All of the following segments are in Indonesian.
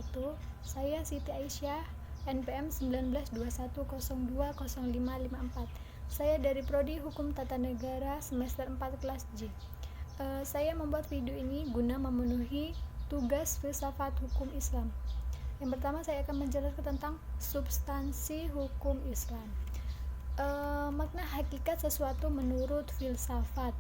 wabarakatuh. Saya Siti Aisyah, NPM 1921020554. Saya dari Prodi Hukum Tata Negara semester 4 kelas J. Saya membuat video ini guna memenuhi tugas filsafat hukum Islam. Yang pertama, saya akan menjelaskan tentang substansi hukum Islam. Makna hakikat sesuatu menurut filsafat.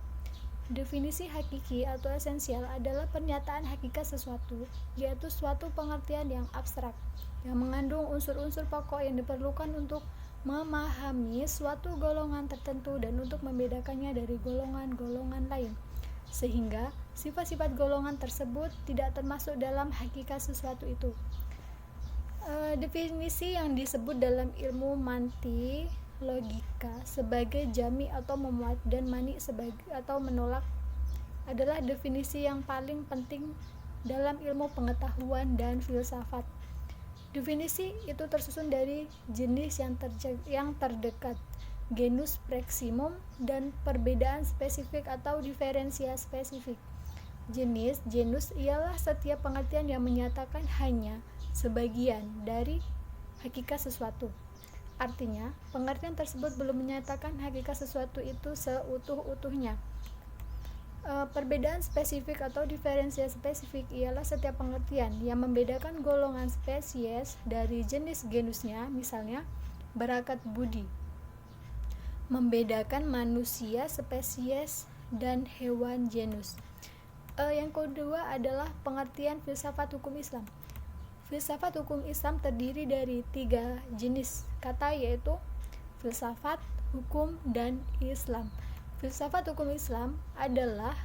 Definisi hakiki atau esensial adalah pernyataan hakikat sesuatu, yaitu suatu pengertian yang abstrak, yang mengandung unsur-unsur pokok yang diperlukan untuk memahami suatu golongan tertentu dan untuk membedakannya dari golongan-golongan lain, sehingga sifat-sifat golongan tersebut tidak termasuk dalam hakikat sesuatu itu. Definisi yang disebut dalam ilmu mantik logika sebagai jami atau memuat dan mani sebagai atau menolak adalah definisi yang paling penting dalam ilmu pengetahuan dan filsafat. Definisi itu tersusun dari jenis yang terdekat, genus proximum, dan perbedaan spesifik atau diferensia spesifik. Genus ialah setiap pengertian yang menyatakan hanya sebagian dari hakikat sesuatu. Artinya, pengertian tersebut belum menyatakan hakikat sesuatu itu seutuh-utuhnya. Perbedaan spesifik atau diferensia spesifik ialah setiap pengertian yang membedakan golongan spesies dari jenis genusnya, misalnya berakat budi, membedakan manusia spesies dan hewan genus. Yang kedua adalah pengertian filsafat hukum Islam. Filsafat hukum Islam terdiri dari 3 jenis kata, yaitu filsafat, hukum, dan Islam. Filsafat hukum Islam adalah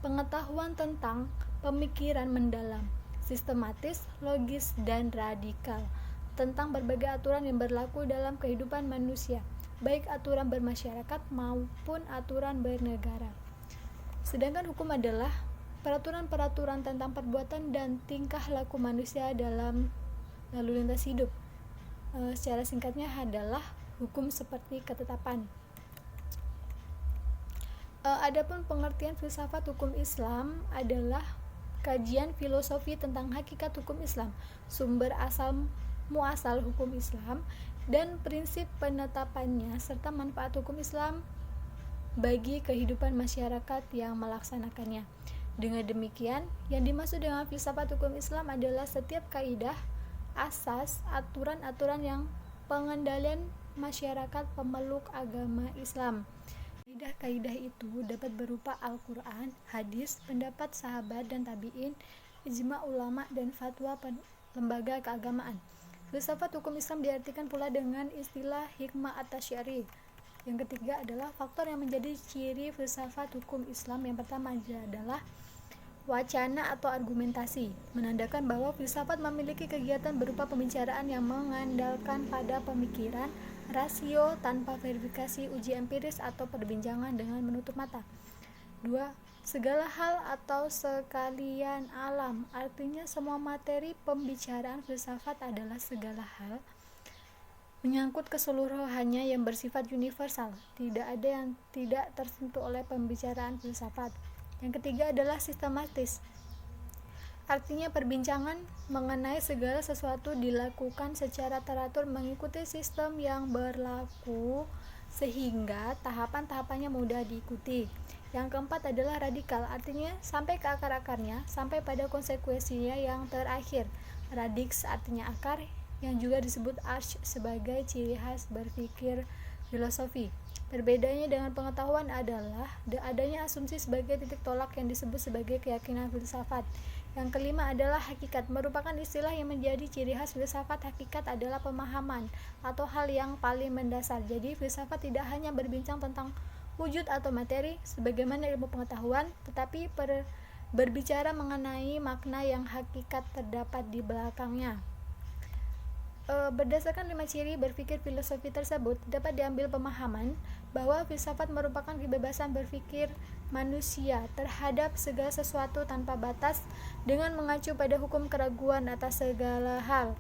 pengetahuan tentang pemikiran mendalam, sistematis, logis, dan radikal tentang berbagai aturan yang berlaku dalam kehidupan manusia, baik aturan bermasyarakat maupun aturan bernegara. Sedangkan hukum adalah peraturan-peraturan tentang perbuatan dan tingkah laku manusia dalam lalu lintas hidup. Secara singkatnya adalah hukum seperti ketetapan. Adapun pengertian filsafat hukum Islam adalah kajian filosofi tentang hakikat hukum Islam, sumber asal muasal hukum Islam, dan prinsip penetapannya serta manfaat hukum Islam bagi kehidupan masyarakat yang melaksanakannya. Dengan demikian, yang dimaksud dengan filsafat hukum Islam adalah setiap kaidah, asas, aturan-aturan yang pengendalian masyarakat pemeluk agama Islam. Kaidah-kaidah itu dapat berupa Al-Quran, hadis, pendapat sahabat dan tabi'in, ijma ulama, dan fatwa lembaga keagamaan. Filsafat hukum Islam diartikan pula dengan istilah hikmah at-tasyari'. Yang ketiga adalah faktor yang menjadi ciri filsafat hukum Islam. Yang pertama adalah wacana atau argumentasi, menandakan bahwa filsafat memiliki kegiatan berupa pembicaraan yang mengandalkan pada pemikiran, rasio tanpa verifikasi, uji empiris atau perbincangan dengan menutup mata. 2. Segala hal atau sekalian alam, artinya semua materi pembicaraan filsafat adalah segala hal menyangkut keseluruhannya yang bersifat universal, tidak ada yang tidak tersentuh oleh pembicaraan filsafat. Yang ketiga adalah sistematis, artinya perbincangan mengenai segala sesuatu dilakukan secara teratur mengikuti sistem yang berlaku sehingga tahapan-tahapannya mudah diikuti. Yang keempat adalah radikal, artinya sampai ke akar-akarnya, sampai pada konsekuensinya yang terakhir. Radix artinya akar, yang juga disebut arch sebagai ciri khas berpikir filosofi. Perbedaannya dengan pengetahuan adalah adanya asumsi sebagai titik tolak yang disebut sebagai keyakinan filsafat. Yang kelima adalah hakikat, merupakan istilah yang menjadi ciri khas filsafat. Hakikat adalah pemahaman atau hal yang paling mendasar. Jadi filsafat tidak hanya berbincang tentang wujud atau materi sebagaimana ilmu pengetahuan, tetapi berbicara mengenai makna yang hakikat terdapat di belakangnya. Berdasarkan 5 ciri berpikir filosofi tersebut, dapat diambil pemahaman bahwa filsafat merupakan kebebasan berpikir manusia terhadap segala sesuatu tanpa batas dengan mengacu pada hukum keraguan atas segala hal.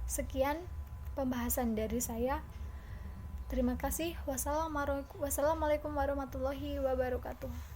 Sekian pembahasan dari saya. Terima kasih. Wassalamualaikum warahmatullahi wabarakatuh.